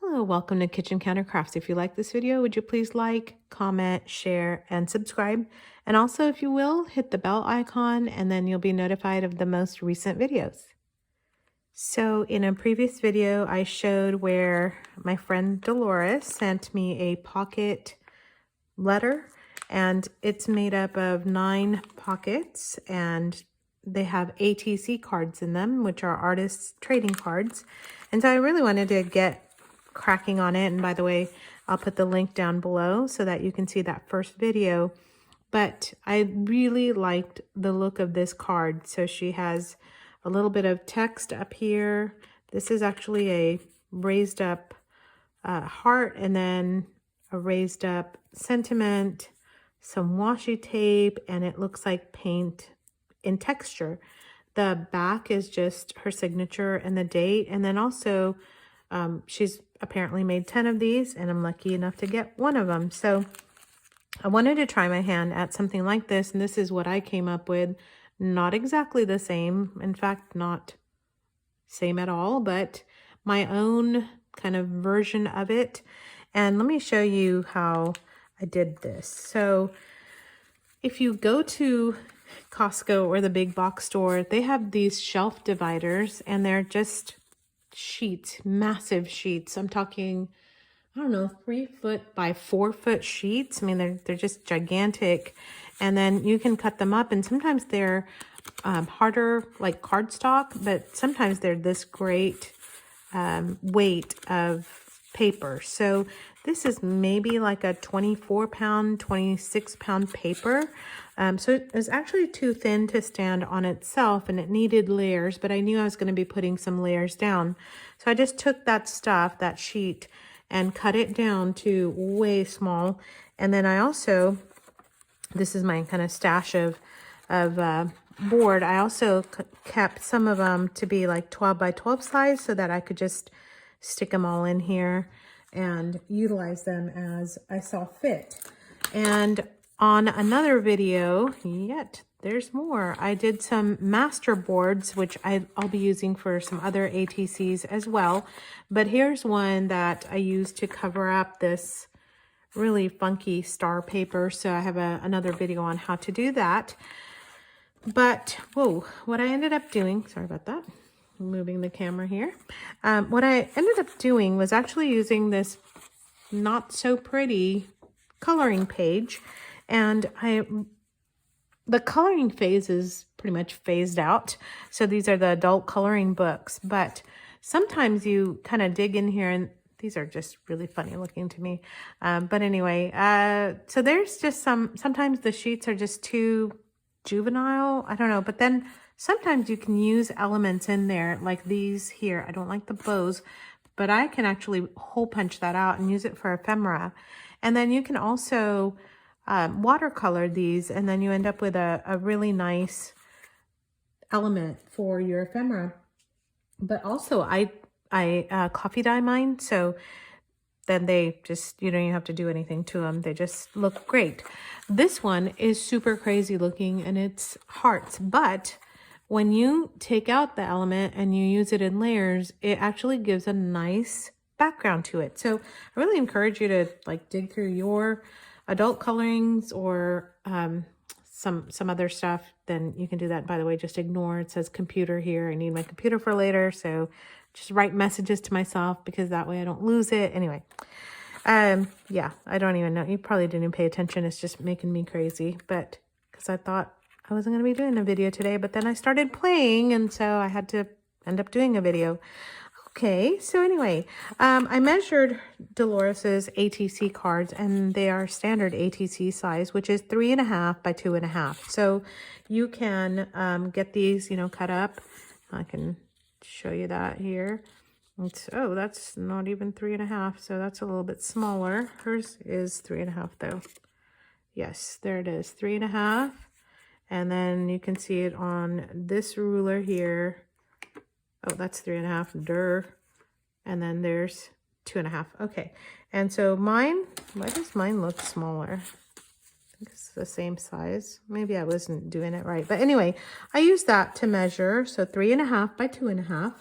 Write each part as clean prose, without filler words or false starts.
Hello, welcome to Kitchen Counter Crafts. If you like this video, would you please like, comment, share, and subscribe? And also, if you will, hit the bell icon and then you'll be notified of the most recent videos. So in a previous video, I showed where my friend Dolores sent me a pocket letter, and it's made up of 9 pockets, and they have ATC cards in them, which are artists trading cards. And so I really wanted to get cracking on it. And by the way, I'll put the link down below so that you can see that first video. But I really liked the look of this card. So she has a little bit of text up here. This is actually a raised up heart, and then a raised up sentiment, some washi tape, and it looks like paint in texture. The back is just her signature and the date, and then also she's apparently made 10 of these, and I'm lucky enough to get one of them. So I wanted to try my hand at something like this, and this is what I came up with. Not exactly the same, in fact, not same at all, but my own kind of version of it. And let me show you how I did this. So if you go to Costco or the big box store, they have these shelf dividers, and they're just sheets, massive sheets. I'm talking, I don't know, 3-foot by 4-foot sheets. I mean, they're just gigantic. And then you can cut them up, and sometimes they're harder, like cardstock, but sometimes they're this great weight of paper. So this is maybe like a 24-pound, 26-pound paper. So it was actually too thin to stand on itself, and it needed layers, but I knew I was going to be putting some layers down. So I just took that stuff, that sheet, and cut it down to way small. And then I also, this is my kind of stash of board. I also kept some of them to be like 12 by 12 size so that I could just stick them all in here and utilize them as I saw fit. And on another video, there's more. I did some master boards, which I'll be using for some other ATCs as well. But here's one that I used to cover up this really funky star paper. So I have another video on how to do that. But, whoa, what I ended up doing, sorry about that, moving the camera here. What I ended up doing was actually using this not so pretty coloring page. And the coloring phase is pretty much phased out. So these are the adult coloring books. But sometimes you kind of dig in here, and these are just really funny looking to me. But anyway, so there's just sometimes the sheets are just too juvenile. I don't know. But then sometimes you can use elements in there like these here. I don't like the bows, but I can actually hole punch that out and use it for ephemera. And then you can also watercolor these, and then you end up with a really nice element for your ephemera. But also I coffee dye mine, so then they just, you don't even have to do anything to them. They just look great. This one is super crazy looking, and it's hearts, but when you take out the element and you use it in layers, it actually gives a nice background to it. So I really encourage you to like dig through your adult colorings or some other stuff. Then you can do that. By the way, just ignore, it says computer here. I need my computer for later, so just write messages to myself because that way I don't lose it. Anyway, yeah, I don't even know. You probably didn't pay attention. It's just making me crazy, but because I thought I wasn't going to be doing a video today, but then I started playing, and so I had to end up doing a video. Okay, so anyway, I measured Dolores's ATC cards, and they are standard ATC size, which is 3.5 by 2.5. So you can get these, cut up. I can show you that here. Oh, that's not even 3.5, so that's a little bit smaller. Hers is 3.5 though. Yes, there it is, 3.5. And then you can see it on this ruler here. Oh, that's 3.5, and then there's 2.5. Okay, and so mine, why does mine look smaller? I think it's the same size. Maybe I wasn't doing it right, but anyway, I use that to measure. So 3.5 by 2.5,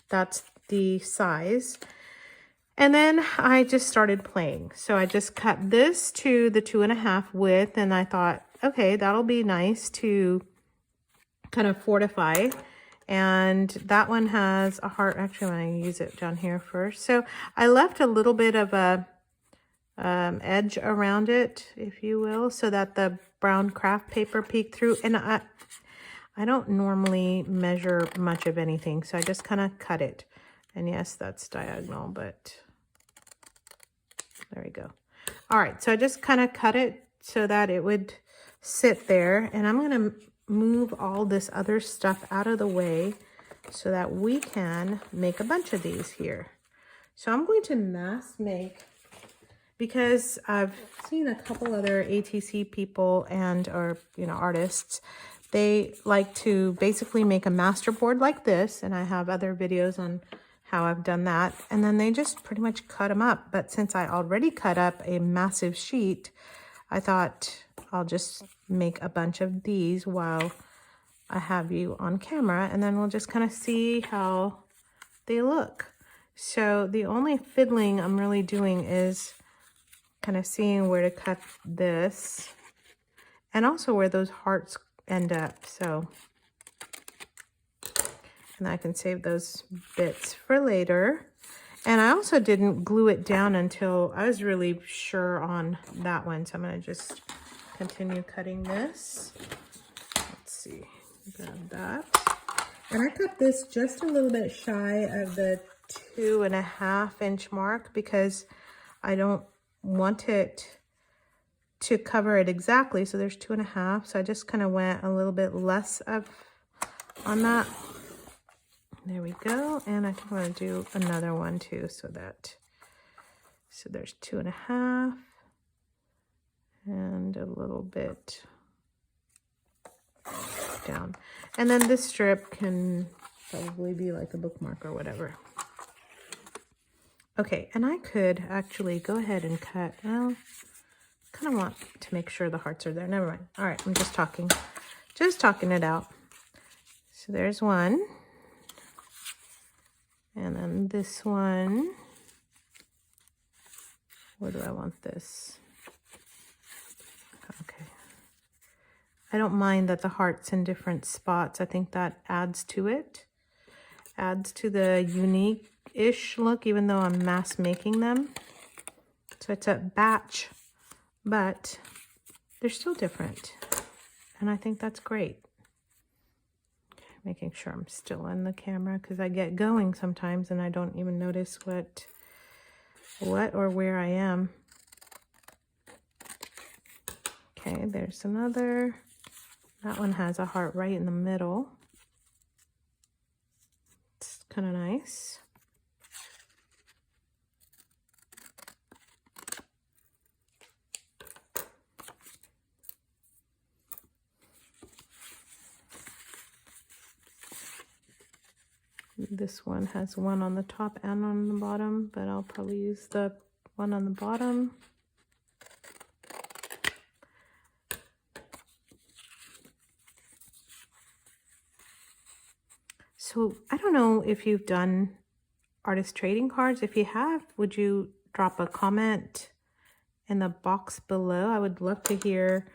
that's the size. And then I just started playing. So I just cut this to the 2.5 width, and I thought, okay, that'll be nice to kind of fortify. And that one has a heart. Actually, I'm going to use it down here first. So I left a little bit of a edge around it, if you will, so that the brown craft paper peeked through. And I don't normally measure much of anything, so I just kind of cut it. And yes, that's diagonal, but there we go. All right, so I just kind of cut it so that it would sit there. And I'm going to move all this other stuff out of the way so that we can make a bunch of these here. So I'm going to mass make, because I've seen a couple other ATC people or artists. They like to basically make a master board like this, and I have other videos on how I've done that, and then they just pretty much cut them up. But since I already cut up a massive sheet, I thought I'll just make a bunch of these while I have you on camera, and then we'll just kind of see how they look. So the only fiddling I'm really doing is kind of seeing where to cut this, and also where those hearts end up. So, and I can save those bits for later. And I also didn't glue it down until I was really sure on that one. So I'm going to just continue cutting this. Let's see, grab that. And I cut this just a little bit shy of the 2.5 inch mark, because I don't want it to cover it exactly. So there's 2.5. So I just kind of went a little bit less on that. There we go. And I think I'm going to do another one too, so there's 2.5 and a little bit down. And then this strip can probably be like a bookmark or whatever. Okay, and I could actually go ahead and cut. Well, kind of want to make sure the hearts are there. Never mind. All right, I'm just talking it out. So there's one. And then this one. Where do I want this? Okay. I don't mind that the heart's in different spots. I think that adds to it. Adds to the unique-ish look, even though I'm mass making them. So it's a batch, but they're still different. And I think that's great. Making sure I'm still in the camera, because I get going sometimes and I don't even notice what or where I am. Okay, there's another. That one has a heart right in the middle. It's kind of nice. This one has one on the top and on the bottom, but I'll probably use the one on the bottom. So I don't know if you've done artist trading cards. If you have, would you drop a comment in the box below? I would love to hear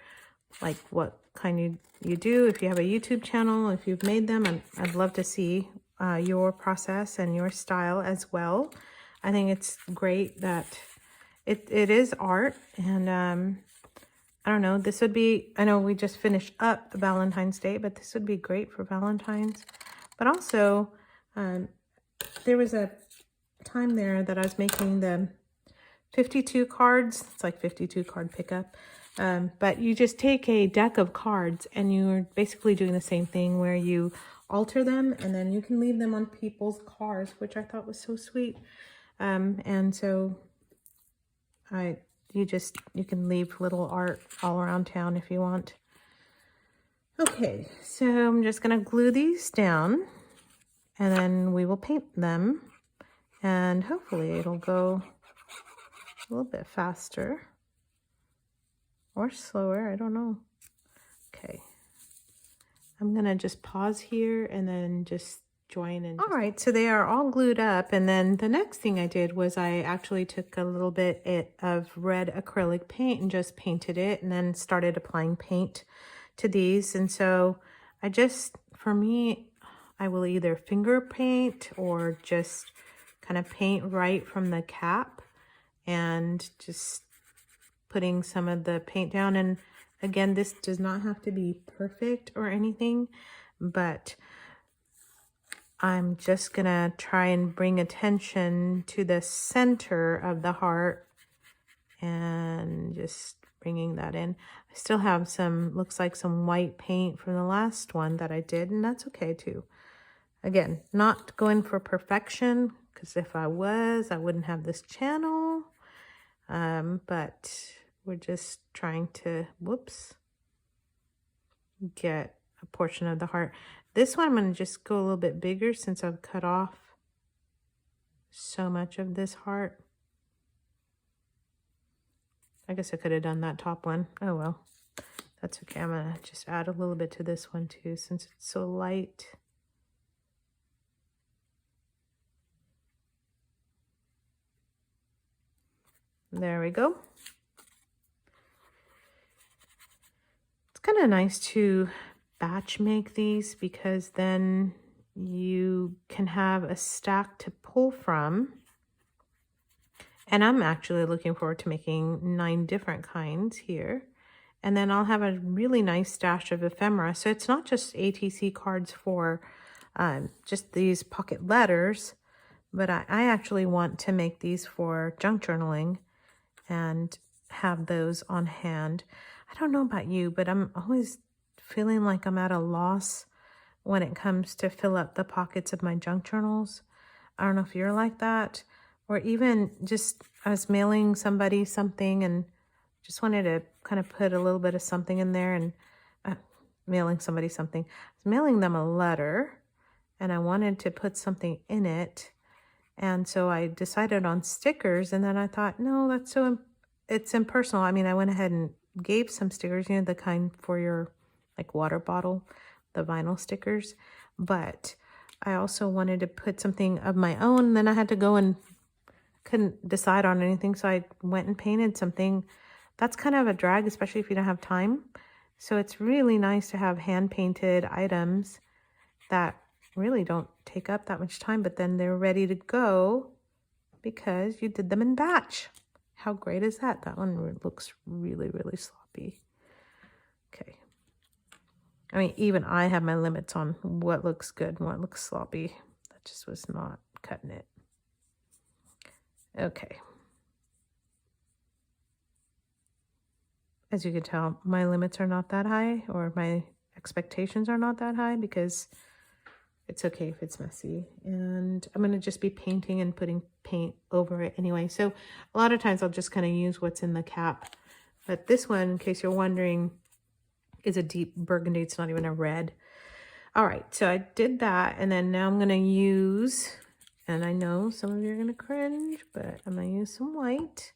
like what kind you do. If you have a YouTube channel, if you've made them, I'd love to see your process and your style as well. I think it's great that it is art, and I don't know, this would be, I know we just finished up Valentine's Day, but this would be great for Valentine's. But also, there was a time there that I was making the 52 cards. It's like 52 card pickup. But you just take a deck of cards and you're basically doing the same thing where you alter them and then you can leave them on people's cars, which I thought was so sweet. And so you can leave little art all around town if you want. Okay, so I'm just gonna glue these down and then we will paint them, and hopefully it'll go a little bit faster or slower, I don't know. Okay, I'm gonna just pause here and then just join in. All right, so they are all glued up, and then the next thing I did was I actually took a little bit of red acrylic paint and just painted it, and then started applying paint to these. And so I just, for me, I will either finger paint or just kind of paint right from the cap and just putting some of the paint down. And again, this does not have to be perfect or anything, but I'm just gonna try and bring attention to the center of the heart and just bringing that in. I still have some, looks like some white paint from the last one that I did, and that's okay too. Again, not going for perfection, because if I was, I wouldn't have this channel. But we're just trying to, whoops, get a portion of the heart. This one, I'm going to just go a little bit bigger since I've cut off so much of this heart. I guess I could have done that top one. Oh, well, that's okay. I'm going to just add a little bit to this one too, since it's so light. There we go. It's kind of nice to batch make these, because then you can have a stack to pull from. And I'm actually looking forward to making 9 different kinds here. And then I'll have a really nice stash of ephemera. So it's not just ATC cards for just these pocket letters, but I actually want to make these for junk journaling and have those on hand. I don't know about you, but I'm always feeling like I'm at a loss when it comes to fill up the pockets of my junk journals. I don't know if you're like that, or even just I was mailing somebody something and just wanted to kind of put a little bit of something in there, and mailing somebody something. I was mailing them a letter and I wanted to put something in it. And so I decided on stickers, and then I thought, no, that's it's impersonal. I mean, I went ahead and gave some stickers, you know, the kind for your like water bottle, the vinyl stickers. But I also wanted to put something of my own. Then I had to go and couldn't decide on anything. So I went and painted something. That's kind of a drag, especially if you don't have time. So it's really nice to have hand painted items that really don't take up that much time, but then they're ready to go because you did them in batch. How great is that? That one looks really, really sloppy. Okay. I mean, even I have my limits on what looks good and what looks sloppy. That just was not cutting it. Okay. As you can tell, my limits are not that high, or my expectations are not that high, because it's okay if it's messy. And I'm going to just be painting and putting paint over it anyway. So a lot of times I'll just kind of use what's in the cap. But this one, in case you're wondering, is a deep burgundy. It's not even a red. All right, so I did that. And then now I'm going to use, and I know some of you are going to cringe, but I'm going to use some white.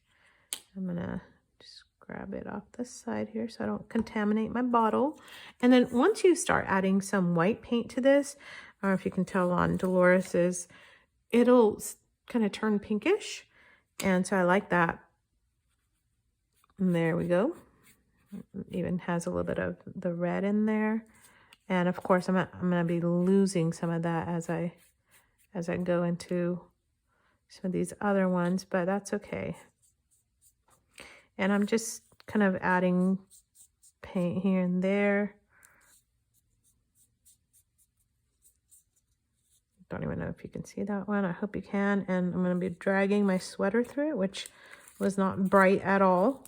I'm going to just grab it off the side here so I don't contaminate my bottle. And then once you start adding some white paint to this, I don't know if you can tell on Dolores's, it'll kind of turn pinkish. And so I like that. And there we go. It even has a little bit of the red in there. And of course, I'm gonna be losing some of that as I go into some of these other ones, but that's okay. And I'm just kind of adding paint here and there. Don't even know if you can see that one. I hope you can. And I'm going to be dragging my sweater through it, which was not bright at all.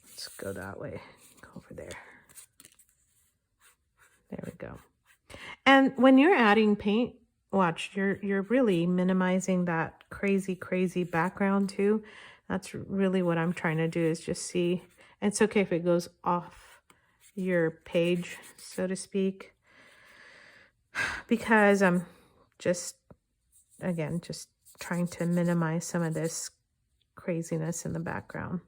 Let's go that way. Go over there. There we go. And when you're adding paint, watch, you're really minimizing that crazy background too. That's really what I'm trying to do, is just see. And it's okay if it goes off your page, so to speak, because I'm just, again, just trying to minimize some of this craziness in the background.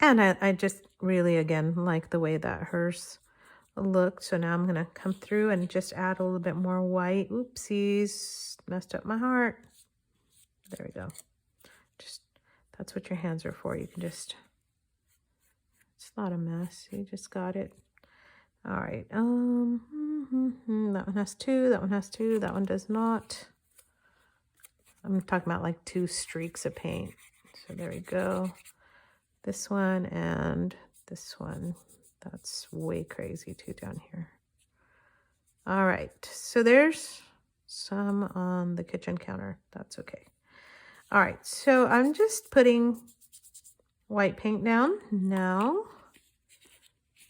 And I just really, again, like the way that hers look. So now I'm going to come through and just add a little bit more white. Oopsies, messed up my heart. There we go. Just, that's what your hands are for. You can just, it's not a mess. You just got it. All right. That one has two. That one has two. That one does not. I'm talking about like 2 streaks of paint. So there we go. This one and this one. That's way crazy too down here. All right. So there's some on the kitchen counter. That's okay. All right. So I'm just putting white paint down now.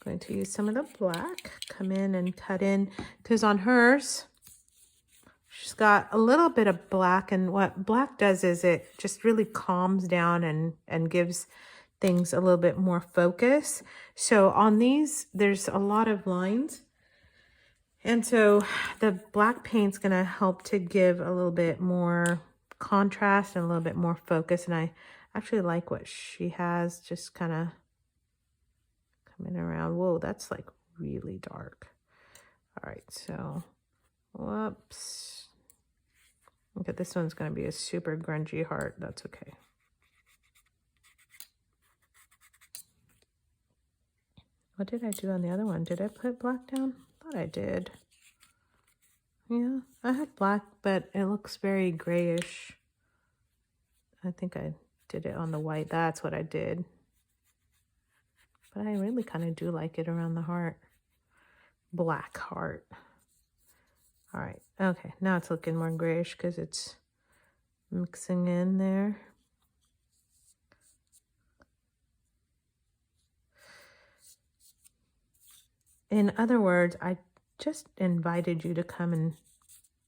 Going to use some of the black, come in and cut in, because on hers, she's got a little bit of black, and what black does is it just really calms down and gives things a little bit more focus. So on these, there's a lot of lines, and so the black paint's gonna help to give a little bit more contrast and a little bit more focus, and I actually like what she has, just kind of coming around. Whoa, that's like really dark. All right, so whoops. Okay, this one's going to be a super grungy heart. That's okay. What did I do on the other one? Did I put black down? I thought I did. Yeah, I had black, but it looks very grayish. I think I did it on the white. That's what I did. But I really kind of do like it around the heart. Black heart. All right. Okay. Now it's looking more grayish because it's mixing in there. In other words, I just invited you to come and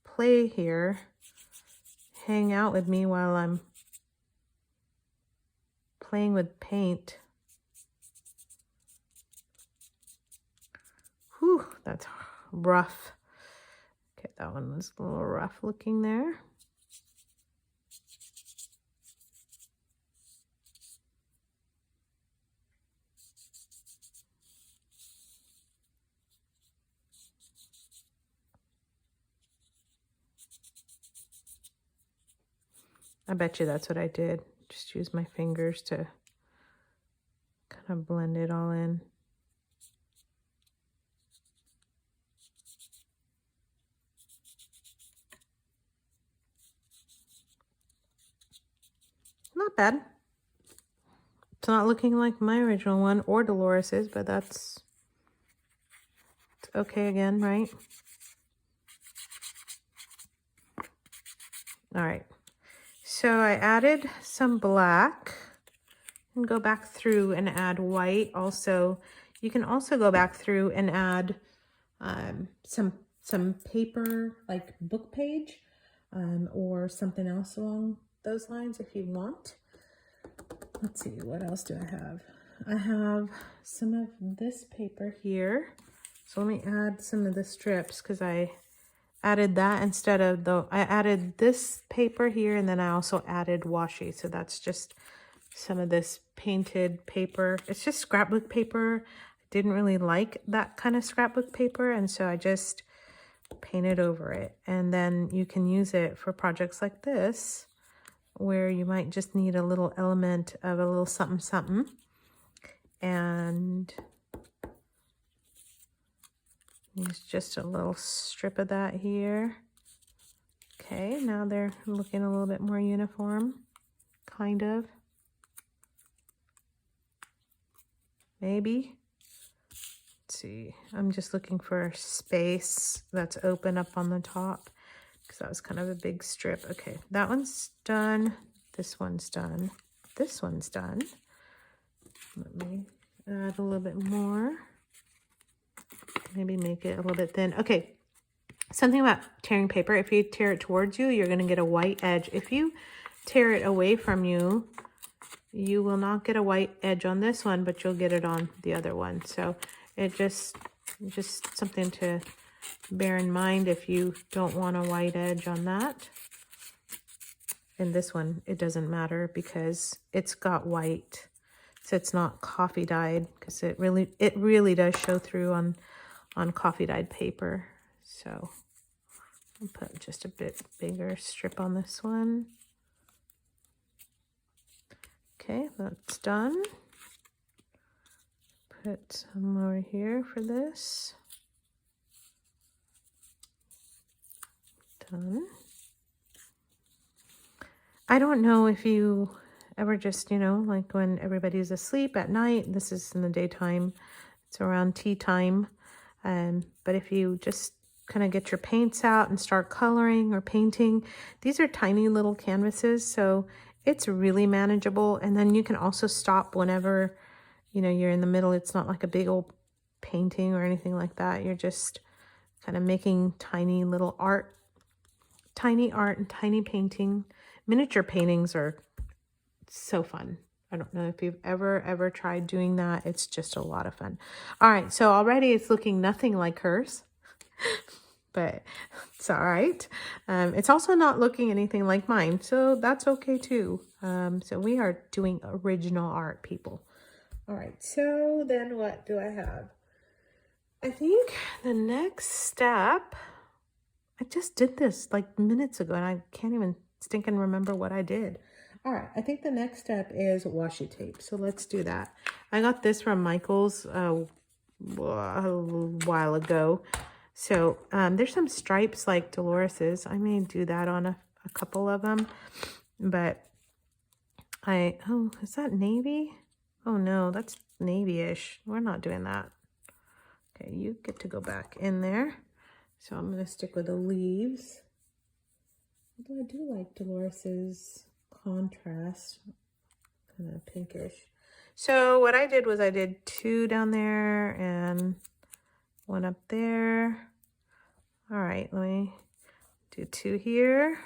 play here. Hang out with me while I'm playing with paint. Whew, that's rough. Okay, that one was a little rough looking there. I bet you that's what I did. Just use my fingers to kind of blend it all in. Not bad. It's not looking like my original one or Dolores's, but it's okay again, right? All right. So I added some black and go back through and add white. Also, you can also go back through and add some paper, like book page, or something else along those lines if you want. Let's see, what else do I have? I have some of this paper here. So let me add some of the strips because I added that instead of I added this paper here, and then I also added washi. So that's just some of this painted paper. It's just scrapbook paper. I didn't really like that kind of scrapbook paper, and so I just painted over it. And then you can use it for projects like this, where you might just need a little element of a little something something. And use just a little strip of that here. Okay, now they're looking a little bit more uniform, kind of. Maybe. Let's see, I'm just looking for space that's open up on the top, because that was kind of a big strip. Okay, that one's done. This one's done. This one's done. Let me add a little bit more. Maybe make it a little bit thin. Okay, something about tearing paper. If you tear it towards you, you're going to get a white edge. If you tear it away from you, you will not get a white edge on this one, but you'll get it on the other one. So it just something to bear in mind if you don't want a white edge on that. And this one, it doesn't matter because it's got white. So it's not coffee dyed, because it really does show through on on coffee dyed paper. So I'll put just a bit bigger strip on this one. Okay, that's done. Put some over here for this. Done. I don't know if you ever just, you know, like when everybody's asleep at night, this is in the daytime, it's around tea time. But if you just kind of get your paints out and start coloring or painting, these are tiny little canvases, so it's really manageable. And then you can also stop whenever, you know, you're in the middle. It's not like a big old painting or anything like that. You're just kind of making tiny little art, and tiny painting. Miniature paintings are so fun. I don't know if you've ever tried doing that. It's just a lot of fun. All right, so already it's looking nothing like hers, but it's all right. It's also not looking anything like mine, so that's okay too. So we are doing original art, people. All right, so then what do I have? I think the next step, I just did this like minutes ago and I can't even stinking remember what I did. All right, I think the next step is washi tape. So let's do that. I got this from Michael's a while ago. So there's some stripes like Dolores's. I may do that on a couple of them. But oh, is that navy? Oh no, that's navy-ish. We're not doing that. Okay, you get to go back in there. So I'm going to stick with the leaves. Although I do like Dolores's contrast, kind of pinkish. So what I did was I did 2 down there and 1 up there. All right, let me do 2 here.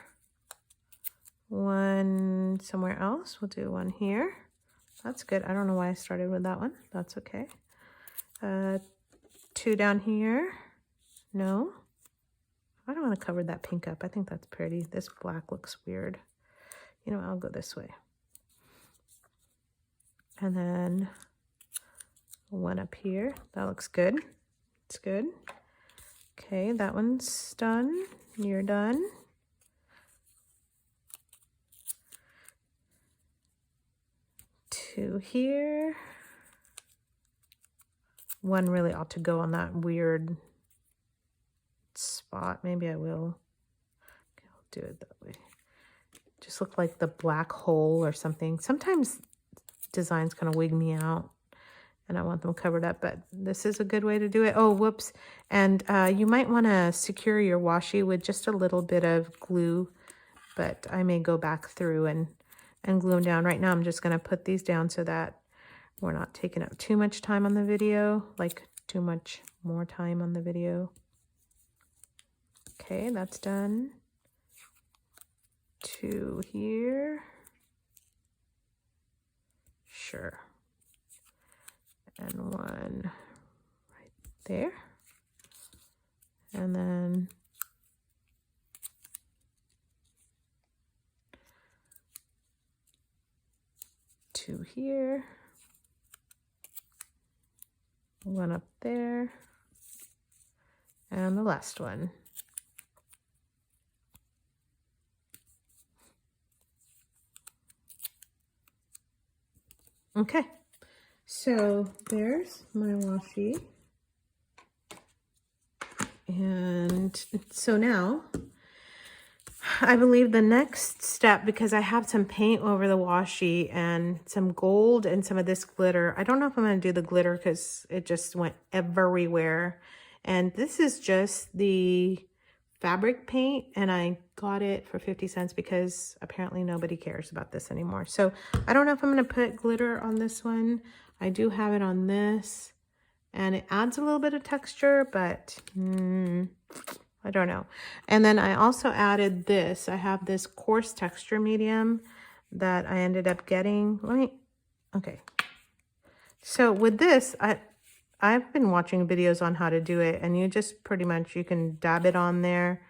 1 somewhere else. We'll do 1 here. That's good. I don't know why I started with that one. That's okay. 2 down here. No. I don't want to cover that pink up. I think that's pretty. This black looks weird. You know, I'll go this way. And then 1 up here. That looks good. It's good. Okay, that one's done. You're done. Two here. 1 really ought to go on that weird spot. Maybe I will. Okay, I'll do it that way. Just look like the black hole or something. Sometimes designs kind of wig me out and I want them covered up, but this is a good way to do it. Oh, whoops. And you might want to secure your washi with just a little bit of glue, but I may go back through and glue them down. Right now I'm just going to put these down so that we're not taking up too much time on the video, like too much more time on the video. Okay, that's done. 2 here. Sure. And 1 right there. And then two here. 1 up there. And the last one. Okay, so there's my washi. And so now, I believe the next step, because I have some paint over the washi and some gold and some of this glitter. I don't know if I'm going to do the glitter because it just went everywhere. And this is just the fabric paint, and I got it for 50 cents because apparently nobody cares about this anymore. So I don't know if I'm going to put glitter on this one. I do have it on this, and it adds a little bit of texture, but I don't know. And then I also added this. I have this coarse texture medium that I ended up getting. Okay. So with this, I've been watching videos on how to do it, and you just pretty much, you can dab it on there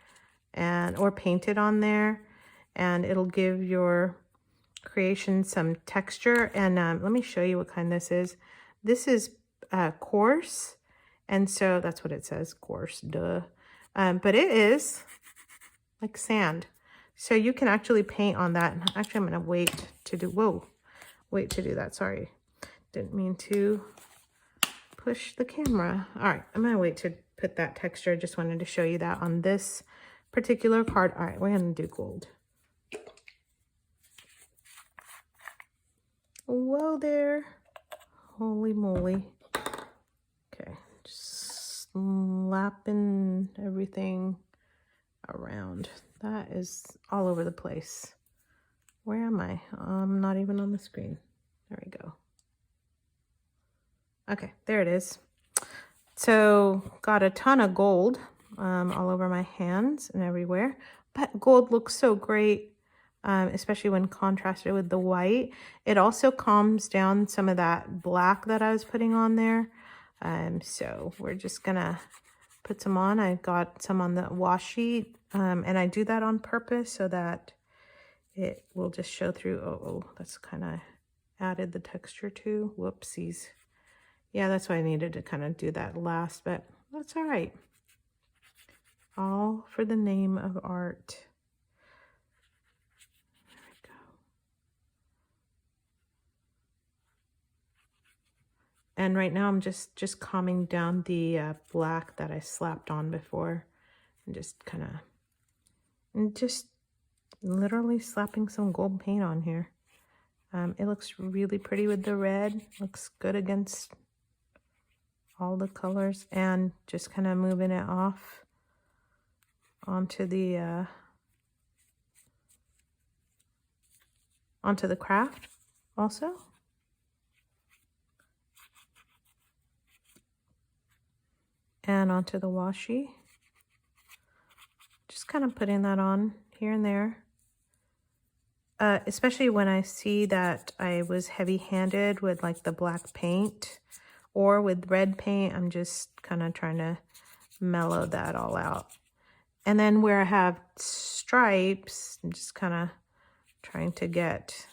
or paint it on there, and it'll give your creation some texture. And let me show you what kind this is. This is coarse, And so that's what it says, coarse, duh. But it is like sand. So you can actually paint on that. Actually, I'm going to wait to do that. Sorry. Didn't mean to push the camera. All right, I'm going to wait to put that texture. Just wanted to show you that on this particular card. All right, we're going to do gold. Whoa there. Holy moly. Okay, just slapping everything around. That is all over the place. Where am I? I'm not even on the screen. There we go. Okay, there it is. So got a ton of gold all over my hands and everywhere. But gold looks so great, especially when contrasted with the white. It also calms down some of that black that I was putting on there. So we're just gonna put some on. I got some on the wash sheet, and I do that on purpose so that it will just show through. Oh, that's kind of added the texture too. Whoopsies. Yeah, that's why I needed to kind of do that last, but that's all right. All for the name of art. There we go. And right now I'm just calming down the black that I slapped on before, and just kind of, and just literally slapping some gold paint on here. It looks really pretty with the red. Looks good against all the colors, and just kind of moving it off onto the craft also. And onto the washi. Just kind of putting that on here and there. Especially when I see that I was heavy-handed with like the black paint or with red paint, I'm just kind of trying to mellow that all out. And then where I have stripes, I'm just kind of trying to get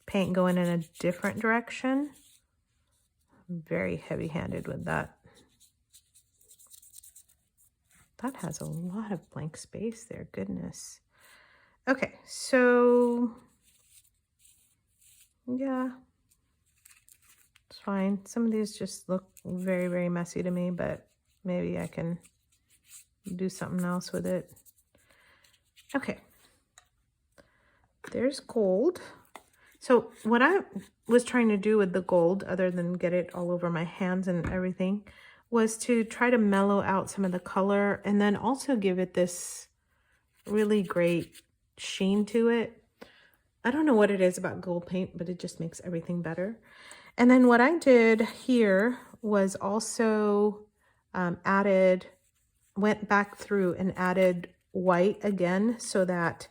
paint going in a different direction. I'm very heavy-handed with that. That has a lot of blank space there, goodness. Okay, so yeah, it's fine. Some of these just look very, very messy to me, but maybe I can do something else with it. Okay, there's gold. So what I was trying to do with the gold, other than get it all over my hands and everything, was to try to mellow out some of the color and then also give it this really great sheen to it. I don't know what it is about gold paint, but it just makes everything better. And then what I did here was also went back through and added white again so that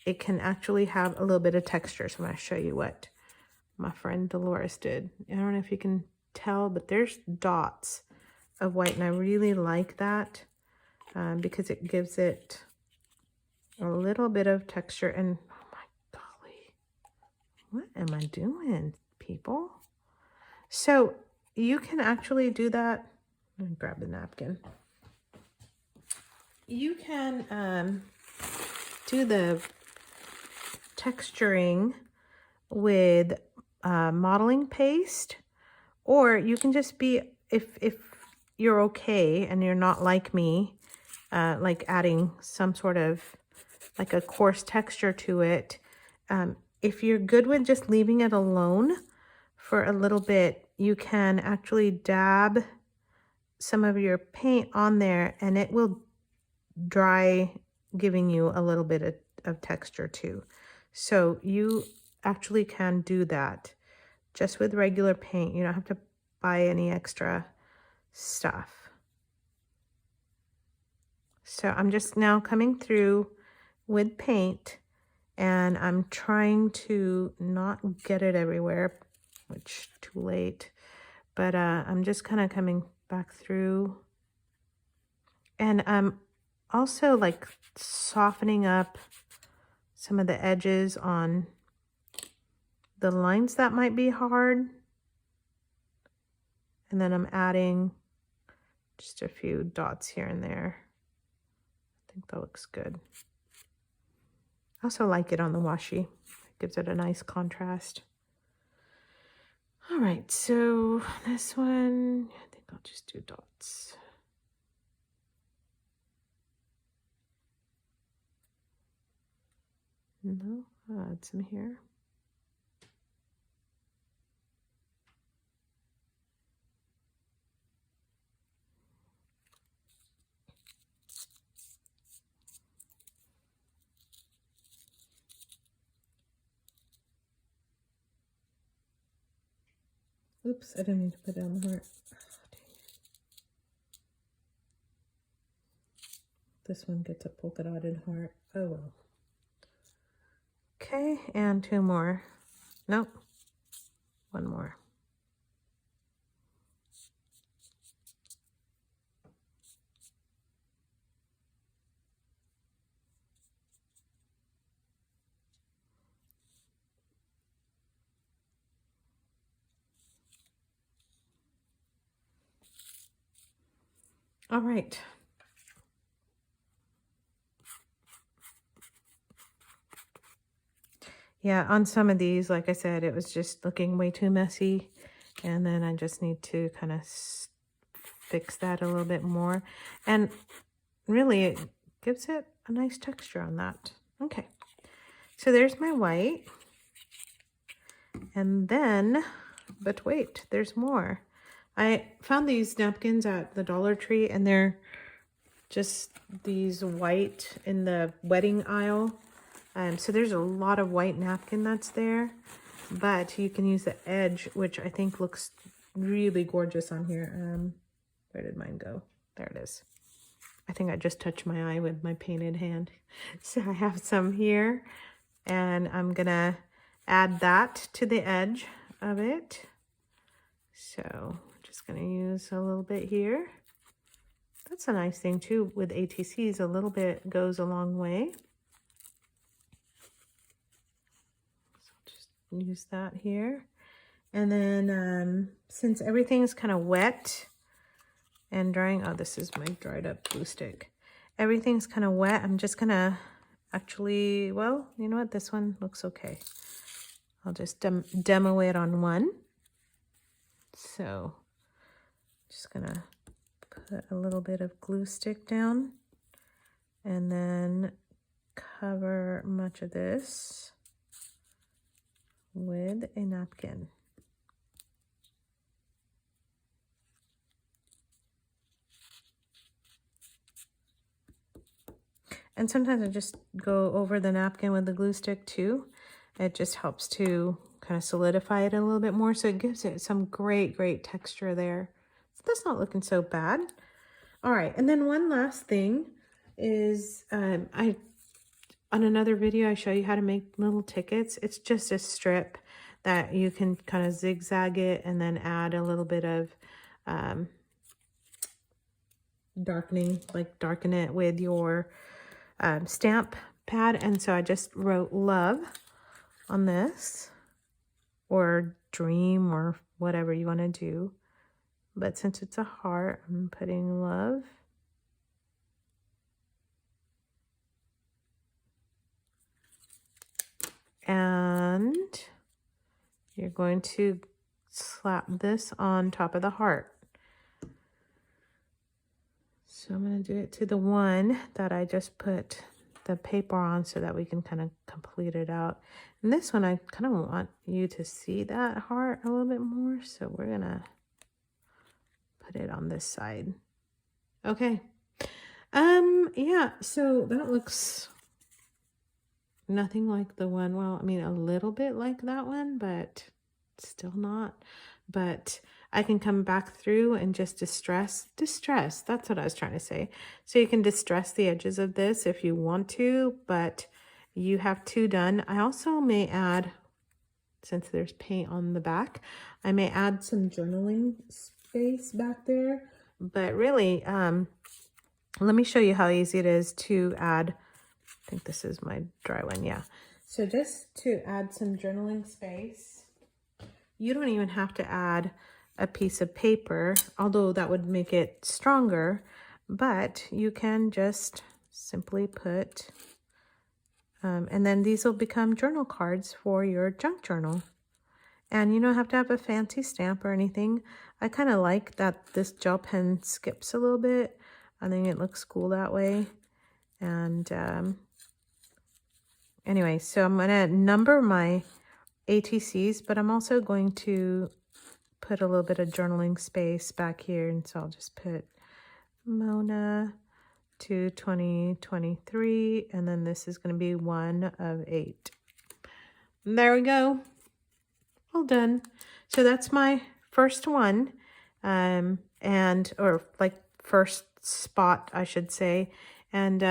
it can actually have a little bit of texture. So I'm going to show you what my friend Dolores did. I don't know if you can tell, but there's dots of white, and I really like that because it gives it a little bit of texture. And oh my golly, what am I doing, people? So you can actually do that. Let me grab the napkin. You can do the texturing with modeling paste, or you can just be, if you're okay and you're not like me, like adding some sort of like a coarse texture to it. If you're good with just leaving it alone for a little bit, you can actually dab some of your paint on there and it will dry, giving you a little bit of texture too. So you actually can do that just with regular paint. You don't have to buy any extra stuff. So I'm just now coming through with paint, and I'm trying to not get it everywhere, which too late, but I'm just kind of coming back through, and I'm also like softening up some of the edges on the lines that might be hard, And then I'm adding just a few dots here and there. I think that looks good. I also like it on the washi. It gives it a nice contrast. All right, so this one, I think I'll just do dots. No, I'll add some here. Oops, I didn't mean to put it on the heart. Oh, dang it. This one gets a polka dotted heart. Oh well. Okay, and two more. Nope, one more. All right. Yeah, on some of these, like I said, it was just looking way too messy. And then I just need to kind of fix that a little bit more. And really, it gives it a nice texture on that. Okay, so there's my white. And then, but wait, there's more. I found these napkins at the Dollar Tree, and they're just these white in the wedding aisle. So there's a lot of white napkin that's there, but you can use the edge, which I think looks really gorgeous on here. Where did mine go? There it is. I think I just touched my eye with my painted hand. So I have some here, and I'm gonna add that to the edge of it. So I'm just gonna use a little bit here. That's a nice thing too with ATCs, a little bit goes a long way. So just use that here. And then since everything's kind of wet and drying, oh, this is my dried up glue stick. Everything's kind of wet. I'm just gonna actually, well, you know what? This one looks okay. I'll just demo it on one. So just gonna put a little bit of glue stick down and then cover much of this with a napkin. And sometimes I just go over the napkin with the glue stick too. It just helps to kind of solidify it a little bit more. So it gives it some great, great texture there. So that's not looking so bad. All right, and then one last thing is on another video, I show you how to make little tickets. It's just a strip that you can kind of zigzag it and then add a little bit of darkening, like darken it with your stamp pad. And so I just wrote love on this, or dream, or whatever you want to do. But since it's a heart, I'm putting love. And you're going to slap this on top of the heart. So I'm going to do it to the one that I just put the paper on so that we can kind of complete it out. And this one, I kind of want you to see that heart a little bit more. So we're going to put it on this side. Okay. Yeah, so that looks nothing like the one, well, I mean, a little bit like that one, but still not. But I can come back through and just distress, that's what I was trying to say. So you can distress the edges of this if you want to, but you have two done. I also may add, since there's paint on the back, I may add some journaling space back there. But really, let me show you how easy it is to add. I think this is my dry one, yeah. So just to add some journaling space, you don't even have to add a piece of paper, although that would make it stronger, but you can just simply put, and then these will become journal cards for your junk journal. And you don't have to have a fancy stamp or anything. I kind of like that this gel pen skips a little bit. I think it looks cool that way. And anyway, so I'm going to number my ATCs, but I'm also going to put a little bit of journaling space back here. And so I'll just put Mona to 2023, and then this is going to be 1 of 8. There we go. All done. So that's my first one, or like first spot, I should say. And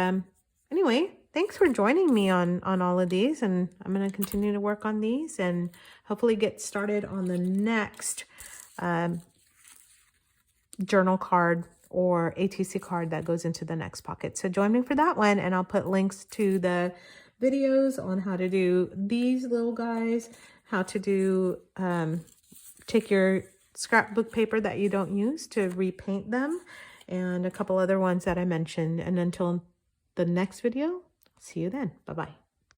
anyway, thanks for joining me on all of these, and I'm going to continue to work on these and hopefully get started on the next journal card or ATC card that goes into the next pocket. So join me for that one, and I'll put links to the videos on how to do these little guys, how to do, take your scrapbook paper that you don't use to repaint them, and a couple other ones that I mentioned. And until the next video, see you then. Bye-bye.